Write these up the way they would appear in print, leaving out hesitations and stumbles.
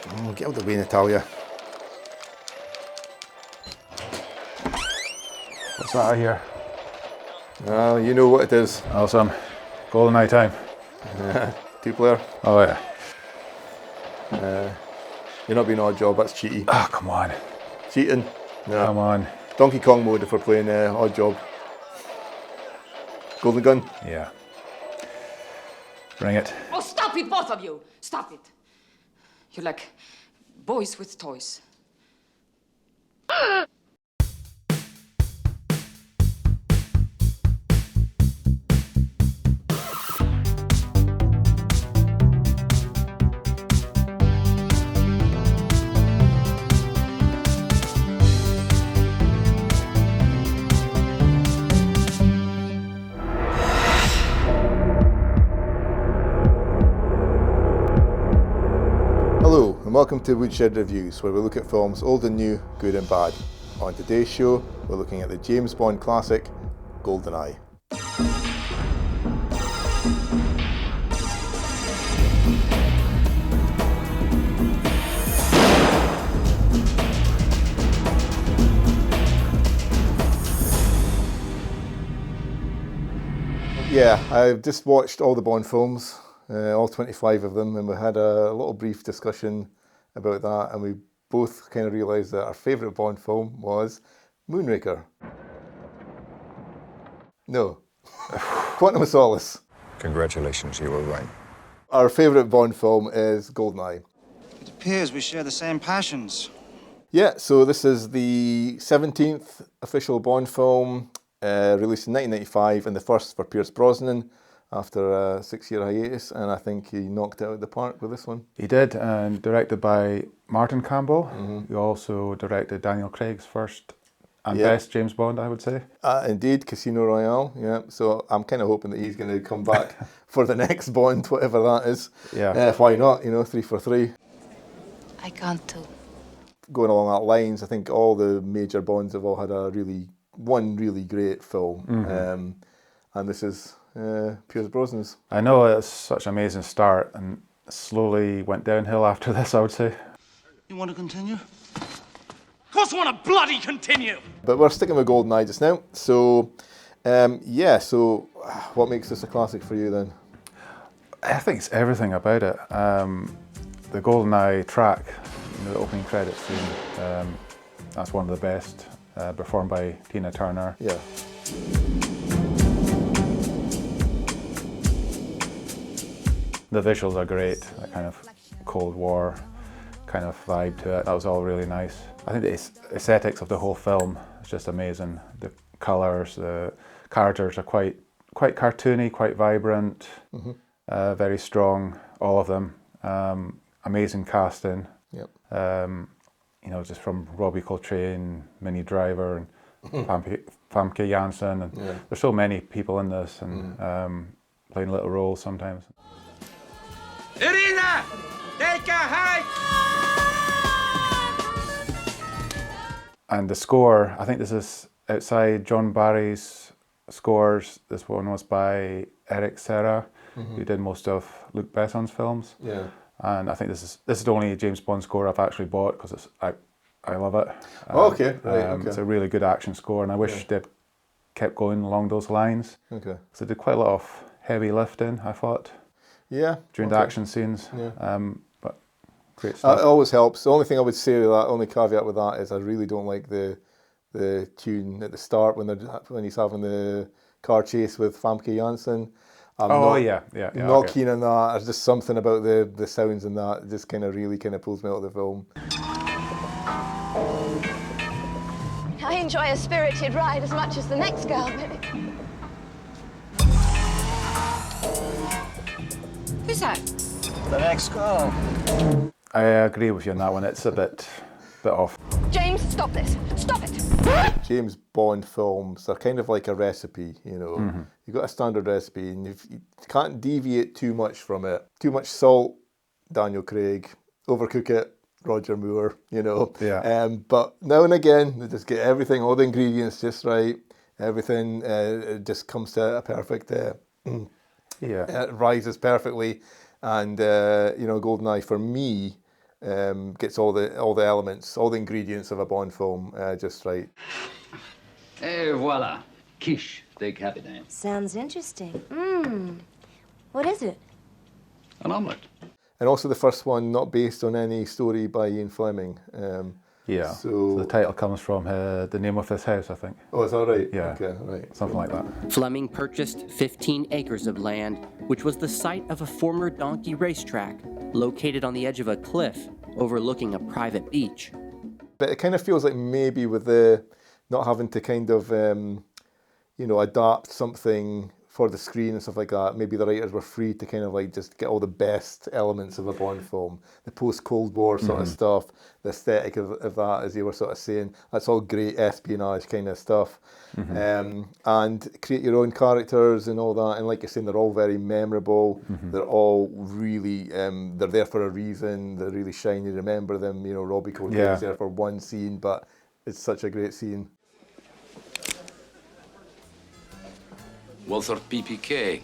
Oh, get out of the way, Natalia. What's that I hear? Well, you know what it is. Awesome. GoldenEye time. Two-player. Oh yeah. You're not being odd job, that's cheaty. Ah, come on. Cheating? No. Come on. Donkey Kong mode if we're playing odd job. Golden gun? Yeah. Bring it. Oh, stop it, both of you! Stop it. You're like boys with toys. Hello and welcome to Woodshed Reviews, where we look at films old and new, good and bad. On today's show, we're looking at the James Bond classic, GoldenEye. Yeah, I've just watched all the Bond films, all 25 of them, and we had a little brief discussion about that, and we both kind of realised that our favourite Bond film was Moonraker. No, Quantum of Solace. Congratulations, you were right. Our favourite Bond film is GoldenEye. It appears we share the same passions. Yeah, so this is the 17th official Bond film, released in 1995, and the first for Pierce Brosnan after a 6-year hiatus, and I think he knocked it out of the park with this one. He did, and directed by Martin Campbell. He also directed Daniel Craig's first and best James Bond, I would say. Indeed, Casino Royale, yeah. So I'm kind of hoping that he's going to come back for the next Bond, whatever that is. Yeah. Why not, 3 for 3. I can't too. Going along that lines, I think all the major Bonds have all had one really great film. And this is Pierce Brosnan's. I know it's such an amazing start and slowly went downhill after this, I would say. You want to continue? Of course I want to bloody continue! But we're sticking with GoldenEye just now. So, so what makes this a classic for you then? I think it's everything about it. The GoldenEye track, the opening credits scene, that's one of the best, performed by Tina Turner. Yeah. The visuals are great, that kind of Cold War kind of vibe to it. That was all really nice. I think the aesthetics of the whole film is just amazing. The colours, the characters are quite cartoony, quite vibrant, very strong, all of them. Amazing casting. Yep. Just from Robbie Coltrane, Minnie Driver, and Famke Janssen, and there's so many people in this, and playing little roles sometimes. Irina! Take a hike! And the score, I think this is outside John Barry's scores. This one was by Eric Serra, who did most of Luc Besson's films. Yeah. And I think this is the only James Bond score I've actually bought because I love it. Okay, right, okay. It's a really good action score, and I wish they'd kept going along those lines. Okay. So they did quite a lot of heavy lifting, I thought, Yeah. during the action scenes. Yeah. But great It stuff. always helps. The only thing I would say to that, only caveat with that, is I really don't like the tune at the start when he's having the car chase with Famke Janssen. I'm not keen on that. There's just something about the sounds in that just really pulls me out of the film. I enjoy a spirited ride as much as the next girl, but... Who's that? The next girl. I agree with you on that one. It's a bit off. James, stop this. Stop it! James Bond films are kind of like a recipe, You've got a standard recipe, and you can't deviate too much from it. Too much salt, Daniel Craig. Overcook it, Roger Moore, Yeah. But now and again, they just get everything, all the ingredients just right. Everything it just comes to a perfect. It rises perfectly, and GoldenEye for me gets all the elements, all the ingredients of a Bond film just right. Et voilà, quiche de cabinet. Sounds interesting. What is it? An omelette. And also the first one not based on any story by Ian Fleming. Yeah, so the title comes from the name of this house, I think. Oh, is that right? Yeah, okay, right. Something like that. Fleming purchased 15 acres of land, which was the site of a former donkey racetrack, located on the edge of a cliff overlooking a private beach. But it kind of feels like maybe with the not having to kind of, adapt something for the screen and stuff like that, maybe the writers were free to kind of like just get all the best elements of a Bond film, the post-Cold War sort of stuff, the aesthetic of that, as you were sort of saying, that's all great espionage kind of stuff. And create your own characters and all that, and like you're saying, they're all very memorable, they're all really, they're there for a reason, they're really shiny, remember them, Robbie Coltrane's there for one scene, but it's such a great scene. Walther PPK,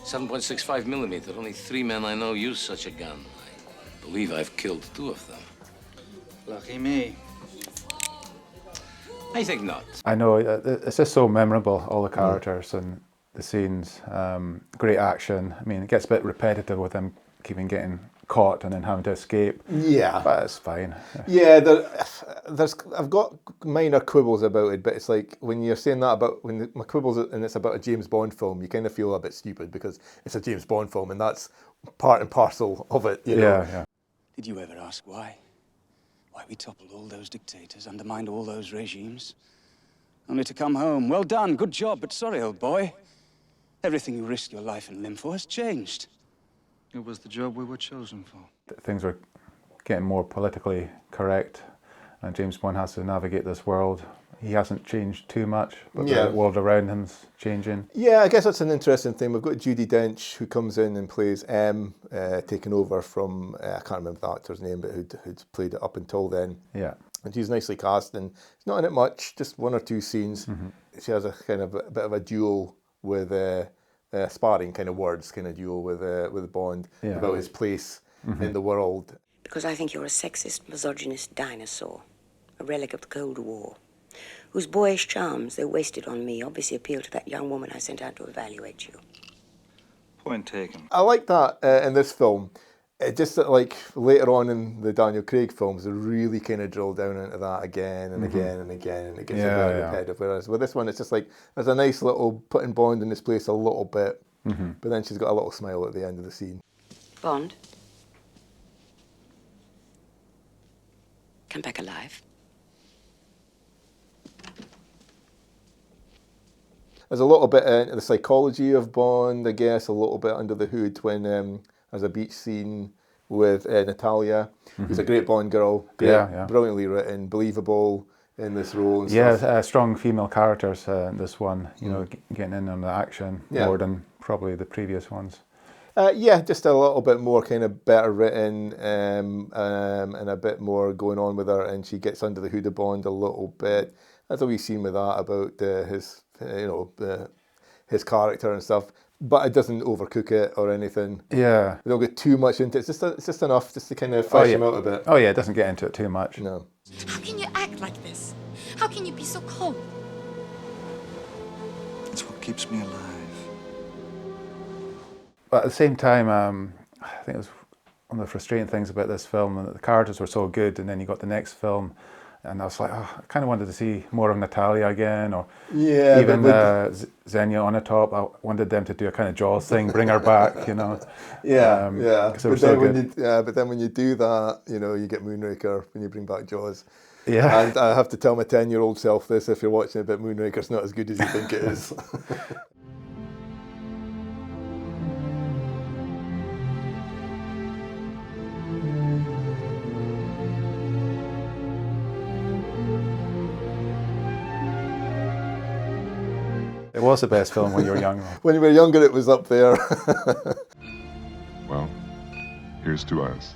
7.65 millimeter. Only 3 men I know use such a gun. I believe I've killed 2 of them. Lucky me. I think not. I know, it's just so memorable, all the characters and the scenes. Great action. I mean, it gets a bit repetitive with them keeping getting caught and then having to escape. Yeah. But it's fine. Yeah, I've got minor quibbles about it, but it's like when you're saying that about, my quibbles and it's about a James Bond film, you kind of feel a bit stupid because it's a James Bond film and that's part and parcel of it, you know? Yeah. Did you ever ask why? Why we toppled all those dictators, undermined all those regimes? Only to come home. Well done, good job, but sorry, old boy. Everything you risked your life and limb for has changed. It was the job we were chosen for. Things are getting more politically correct, and James Bond has to navigate this world. He hasn't changed too much, but the world around him's changing. Yeah, I guess that's an interesting thing. We've got Judi Dench, who comes in and plays M, taking over from, I can't remember the actor's name, but who'd played it up until then. Yeah. And she's nicely cast, and she's not in it much, just 1 or 2 scenes. She has a kind of a bit of a duel with sparring kind of words, kind of duel with Bond about his place in the world. Because I think you're a sexist, misogynist dinosaur, a relic of the Cold War, whose boyish charms they wasted on me obviously appeal to that young woman I sent out to evaluate you. Point taken. I like that in this film. It just that, like, later on in the Daniel Craig films, they really kind of drill down into that again and again and again, and it gets very repetitive. Whereas with this one, it's just like, there's a nice little putting Bond in his place a little bit, but then she's got a little smile at the end of the scene. Bond? Come back alive. There's a little bit into the psychology of Bond, I guess, a little bit under the hood when there's a beach scene with Natalia, who's a great Bond girl, brilliantly written, believable in this role and stuff. Strong female characters in this one, getting in on the action more than probably the previous ones. Just a little bit more kind of better written and a bit more going on with her, and she gets under the hood of Bond a little bit. That's a wee scene with that about his character and stuff, but it doesn't overcook it or anything. Yeah. We don't get too much into it. It's just enough just to kind of flesh him out a bit. Oh yeah, it doesn't get into it too much. No. How can you act like this? How can you be so cold? It's what keeps me alive. But at the same time, I think it was one of the frustrating things about this film, that the characters were so good, and then you got the next film, and I was like, I kind of wanted to see more of Natalia again, or even Xenia Onatopp. I wanted them to do a kind of Jaws thing, bring her back, But then when you do that, you get Moonraker when you bring back Jaws. Yeah. And I have to tell my 10-year-old self this: if you're watching it, but Moonraker's not as good as you think it is. It was the best film when you were young. When you were younger, it was up there. Well, here's to us.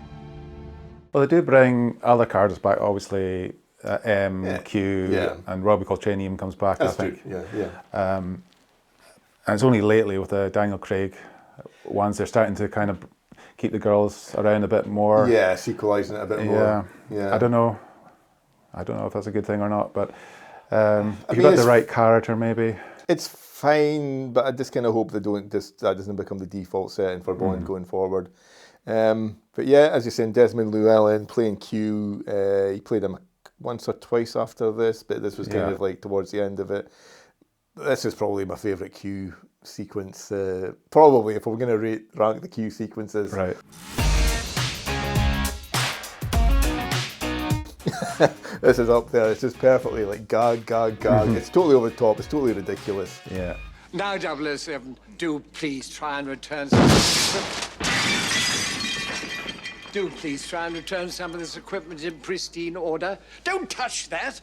Well, they do bring other characters back, obviously. M, Q, and Robbie Coltrane even comes back, That's I think. true, And it's only lately with the Daniel Craig ones, they're starting to kind of keep the girls around a bit more. Yeah, sequelising it a bit more. Yeah. I don't know if that's a good thing or not, but if you've got the right character, maybe. It's fine, but I just kind of hope that doesn't become the default setting for Bond going forward. But yeah, as you're saying, Desmond Llewellyn playing Q, he played him once or twice after this, but this was kind of like towards the end of it. This is probably my favourite Q sequence. Probably, if we're going to rank the Q sequences. Right. This is up there. It's just perfectly like gag. It's totally over the top. It's totally ridiculous. Yeah. Now, 007, do please try and return some of this equipment in pristine order. Don't touch that.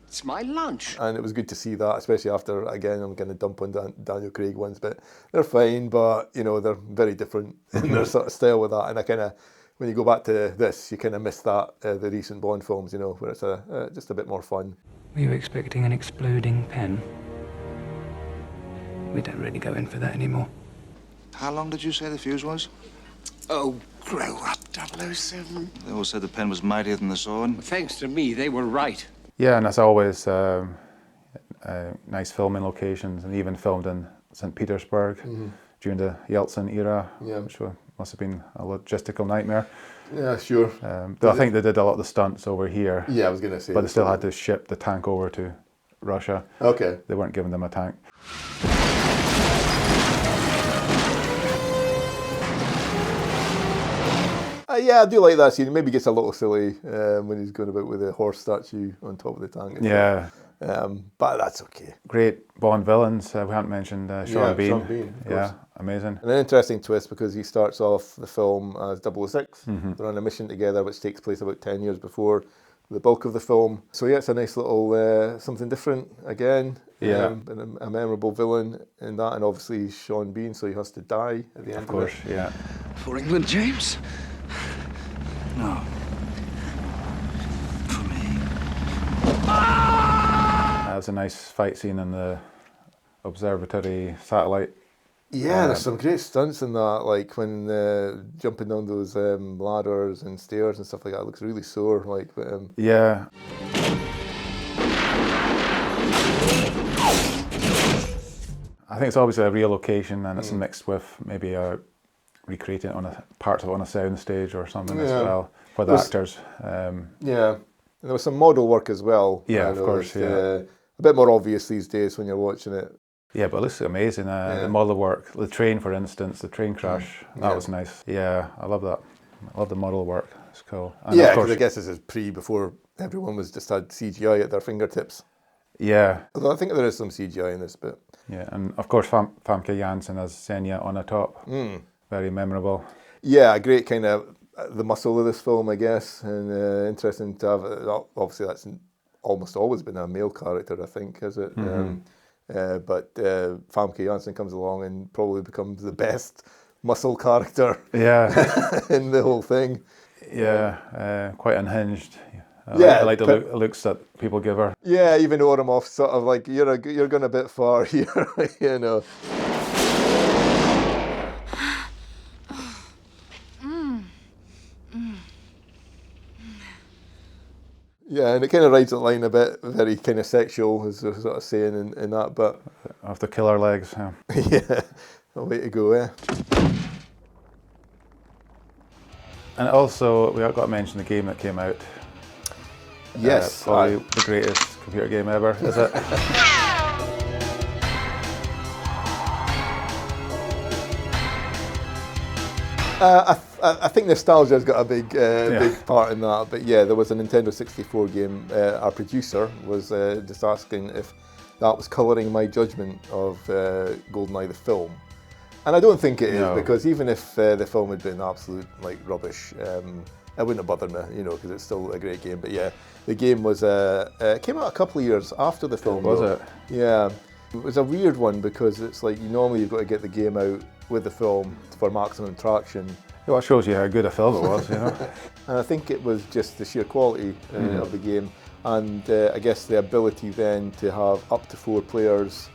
It's my lunch. And it was good to see that, especially after, again, I'm going to dump on Daniel Craig ones, but they're fine, but, you know, they're very different in their sort of style with that. And I kind of, when you go back to this, you kind of miss that, the recent Bond films, you know, where it's just a bit more fun. Were you expecting an exploding pen? We don't really go in for that anymore. How long did you say the fuse was? Oh, grow up, 007. They all said the pen was mightier than the sword. Thanks to me, they were right. Yeah, and as always, nice filming locations, and even filmed in St. Petersburg during the Yeltsin era, which must have been a logistical nightmare. Yeah, sure. Though I think they did a lot of the stunts over here. Yeah, I was going to say. But they still had to ship the tank over to Russia. Okay. They weren't giving them a tank. Yeah, I do like that scene. It maybe gets a little silly when he's going about with the horse statue on top of the tank. Yeah. But that's okay. Great Bond villains. We haven't mentioned Sean Bean. Sean Bean, of course. Amazing. And an interesting twist because he starts off the film as 006. They're on a mission together which takes place about 10 years before the bulk of the film. So yeah, it's a nice little something different again. And a memorable villain in that, and obviously Sean Bean, so he has to die at the end of it. Of course, yeah. For England, James? No. For me. That was a nice fight scene in the observatory satellite. Yeah, there's some great stunts in that, like when jumping down those ladders and stairs and stuff like that. It looks really sore. Yeah. I think it's obviously a real location, and it's mixed with maybe recreating it on parts of it on a sound stage or something as well for the actors. And there was some model work as well. Yeah, of course. A bit more obvious these days when you're watching it. Yeah, but it looks amazing. The model work, the train, for instance, the train crash, that was nice. Yeah, I love that. I love the model work. It's cool. And yeah, because I guess this is before everyone just had CGI at their fingertips. Yeah. Although I think there is some CGI in this bit. Yeah, and of course Famke Janssen as Xenia Onatopp. Very memorable. Yeah, a great kind of the muscle of this film, I guess, and interesting to have. Obviously, that's almost always been a male character, I think, is it? But Famke Janssen comes along and probably becomes the best muscle character. In the whole thing. Yeah, quite unhinged. I like the looks that people give her. Yeah, even Oromov sort of like you're going a bit far here, you know. Yeah, and it kind of rides the line a bit, very kind of sexual, as they're sort of saying in that, but... Off the killer legs, yeah. Yeah, a way to go, And also, we have got to mention the game that came out. Yes. Probably the greatest computer game ever, is it? I think nostalgia's got a big part in that, but yeah, there was a Nintendo 64 game. Our producer was just asking if that was colouring my judgment of GoldenEye the film, and I don't think it is, because even if the film had been absolute like rubbish, it wouldn't have bothered me, you know, because it's still a great game. But yeah, the game was came out a couple of years after the film. Was it? Yeah, it was a weird one because it's like you've got to get the game out with the film for maximum traction. Well, it shows you how good a film it was, you know. And I think it was just the sheer quality of the game, and I guess the ability then to have up to 4 players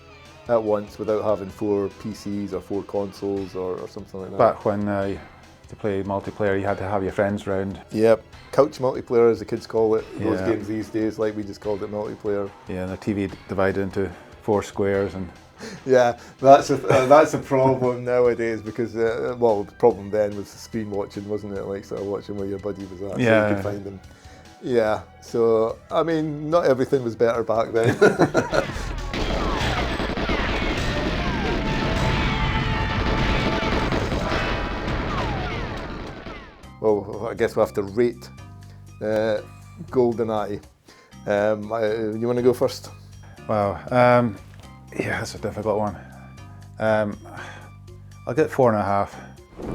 at once without having 4 PCs or 4 consoles or something like that. Back when to play multiplayer, you had to have your friends round. Yep, couch multiplayer as the kids call it. Those Yeah. games these days, like we just called it multiplayer. Yeah, and the TV divided into 4 squares and. Yeah, that's a problem nowadays because well, the problem then was screen watching, wasn't it? Like sort of watching where your buddy was at, so you could find them. Yeah, so I mean, not everything was better back then. Well, I guess we'll have to rate GoldenEye. You want to go first? Wow, yeah, that's a difficult one. I'll get 4.5.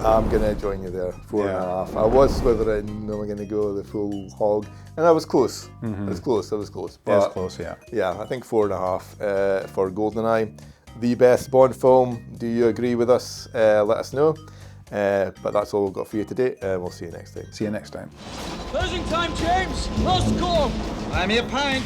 I'm going to join you there, 4.5. I was withering, I'm going to go the full hog, and I was close. I was close. But Yeah, it's close, yeah. Yeah, I think 4.5 for GoldenEye. The best Bond film, do you agree with us? Let us know. But that's all we've got for you today. We'll see you next time. See you next time. Closing time, James. Last call. I'm your pint.